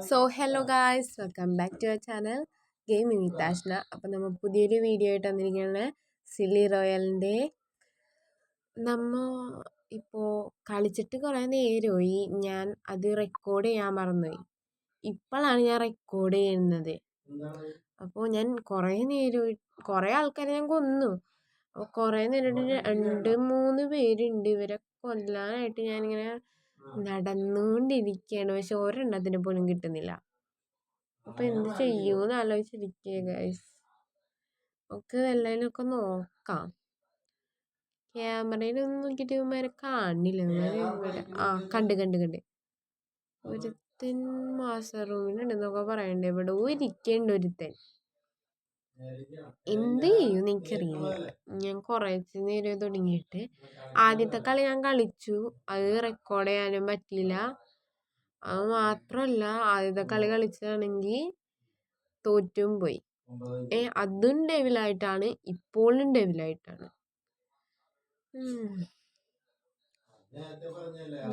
So hello guys, welcome back to our channel gaming with Ashna. അപ്പം നമ്മൾ പുതിയൊരു video ആയിട്ട് വന്നിരിക്കുകയാണ്. സില്ലി റോയലിൻ്റെ നമ്മൾ ഇപ്പോൾ കളിച്ചിട്ട് കുറേ നേരമായി. ഞാൻ അത് റെക്കോർഡ് ചെയ്യാൻ മറന്നുപോയി. ഇപ്പോഴാണ് ഞാൻ റെക്കോർഡ് ചെയ്യുന്നത്. അപ്പോൾ ഞാൻ കുറേ ആൾക്കാരെ ഞാൻ കൊന്നു. അപ്പോൾ കുറേ നേരം 2-3 പേരുണ്ട്. ഇവരെ കൊല്ലാനായിട്ട് ഞാനിങ്ങനെ നടന്നുകൊണ്ടിരിക്കുകയാണ്. പക്ഷെ ഒരെണ്ണത്തിന് പോലും കിട്ടുന്നില്ല. അപ്പൊ എന്ത് ചെയ്യൂന്ന് ആലോചിച്ചിരിക്കുക ഗൈസ്. നമുക്ക് എല്ലാവരും നോക്കാം. ക്യാമറയിലൊന്നും നോക്കിയിട്ട് ഇവന്മാരെ കാണില്ല. കണ്ട് ഒരുത്തൻ മാസ്റ്റർ റൂമിലുണ്ടെന്നൊക്കെ പറയണ്ടേ. ഇവിടെ ഇരിക്കണ്ട് ഒരുത്തൻ. എന്ത് ചെയ്യൂന്ന് എനിക്കറിയില്ല. ഞാൻ കുറച്ച് നേരം തുടങ്ങിയിട്ട് ആദ്യത്തെ കളി ഞാൻ കളിച്ചു. അത് റെക്കോർഡ് ചെയ്യാനും പറ്റിയില്ല. അത് മാത്രല്ല, ആദ്യത്തെ കളി കളിച്ചതാണെങ്കിൽ തോറ്റും പോയി. അതും ഡെവിലായിട്ടാണ്, ഇപ്പോഴും ഡെവിലായിട്ടാണ്.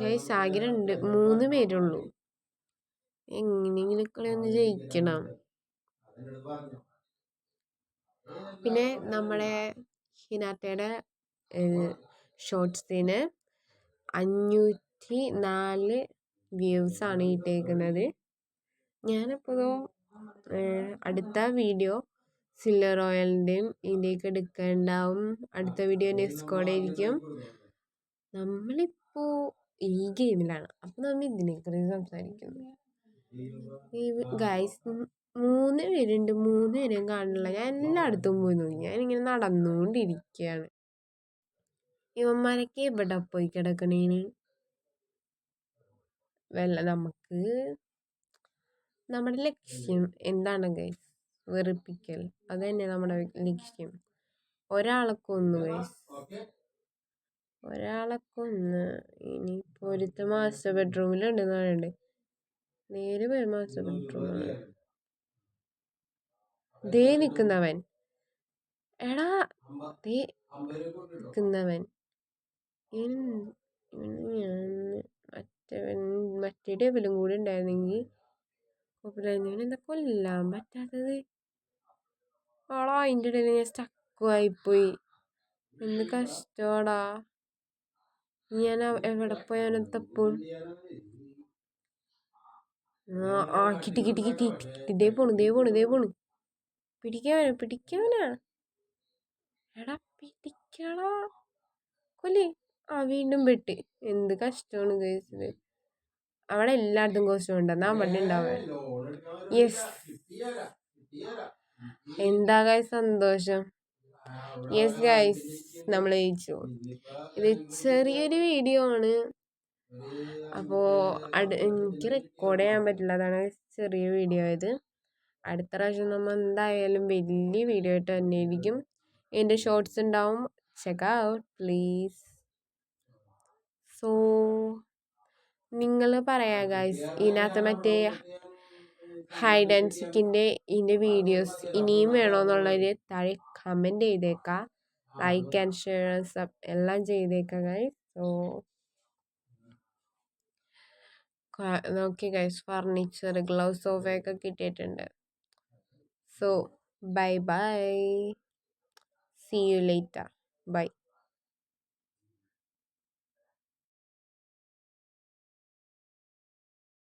ഗൈസ്, ആകെ 3 പേരുള്ളൂ. എങ്ങനെയെങ്കിലും കളി ഒന്ന് ജയിക്കണം. പിന്നെ നമ്മുടെ ഹിനാറ്റയുടെ ഷോർട്സിന് 504 വ്യൂസ് ആണ് ഇട്ടേക്കുന്നത്. ഞാനിപ്പോൾ അടുത്ത വീഡിയോ സില്ലി റോയലിൻ്റെയും ഇതിൻ്റെയൊക്കെ എടുക്കേണ്ടാവും. അടുത്ത വീഡിയോ നെസ്കോഡ് ആയിരിക്കും. നമ്മളിപ്പോൾ ഈ ഗെയിമിലാണ്. അപ്പം നമ്മൾ ഇതിനെക്കുറിച്ച് സംസാരിക്കുന്നു. ഗൈസ്, 3 പേരുണ്ട്. 3 പേരെയും കാണില്ല. ഞാൻ എല്ലായിടത്തും പോയി നോക്കി. ഞാനിങ്ങനെ നടന്നുകൊണ്ടിരിക്കുകയാണ്. ഇവന്മാരൊക്കെ എവിടെ പോയി കിടക്കണേന്? നമുക്ക് നമ്മുടെ ലക്ഷ്യം എന്താണ് ഗൈസ്? വെറുപ്പിക്കൽ. അത് തന്നെ നമ്മുടെ ലക്ഷ്യം. ഒരാളെ കൊന്നു ഗൈസ്, ഒരാളെ കൊന്ന്. ഇനിയിപ്പോൾ ഒരുത്ത മാസ്റ്റർ ബെഡ്റൂമിലുണ്ടെന്ന് പറയണ്ടേ. നേരെ പോയി മാസ്റ്റർ ബെഡ്റൂമാണ്. ദേ നിൽക്കുന്നവൻ. എടാ, ദേ നിൽക്കുന്നവൻ. മറ്റേ ടേബിളും കൂടി ഉണ്ടായിരുന്നെങ്കിൽ എന്താ കൊല്ലാൻ പറ്റാത്തത്? ആളോ, അതിൻ്റെ ഇടയിൽ ഞാൻ സ്റ്റക്കുമായിപ്പോയി. എന്ത് കഷ്ടമാടാ. ഞാൻ എവിടെ പോയി അവനെ തപ്പും? കിട്ടി. ദേ പോണു. പിടിക്കാവനാ. എടാ, പിടിക്കടാ. കൊല്ലി. വീണ്ടും പെട്ട്. എന്ത് കഷ്ടമാണ് കേസത്. അവിടെ എല്ലായിടത്തും കോസ്റ്റ്യൂം ഉണ്ടെന്നാ അവിടെ ഉണ്ടാവാൻ. യെസ്, എന്താ ഗൈസ് സന്തോഷം. യെസ് ഗൈസ്, നമ്മൾ ജയിച്ചു. ഇത് ചെറിയൊരു വീഡിയോ ആണ്. അപ്പോൾ എനിക്ക് റെക്കോർഡ് ചെയ്യാൻ പറ്റില്ല. അതാണ് ചെറിയ വീഡിയോ ആയത്. അടുത്ത പ്രാവശ്യം നമ്മൾ എന്തായാലും വലിയ വീഡിയോ ആയിട്ട് തന്നെയായിരിക്കും. എൻ്റെ ഷോർട്സ് ഉണ്ടാവും. Check out please. സോ നിങ്ങൾ പറയാ ഗൈസ്, ഇതിനകത്ത് മറ്റേ ഹൈഡ് ആൻഡ് സീക്കിൻ്റെ ഇതിൻ്റെ വീഡിയോസ് ഇനിയും വേണമെന്നുള്ളൊരു താഴെ കമൻറ്റ് ചെയ്തേക്കാം. ലൈക്ക് ആൻഡ് ഷെയർ സബ് എല്ലാം ചെയ്തേക്കാം ഗൈസ്. സോ നോക്കി ഗൈസ്, ഫർണിച്ചർ, ഗ്ലൗസ്, സോഫയൊക്കെ കിട്ടിയിട്ടുണ്ട്. So bye. See you later. Bye.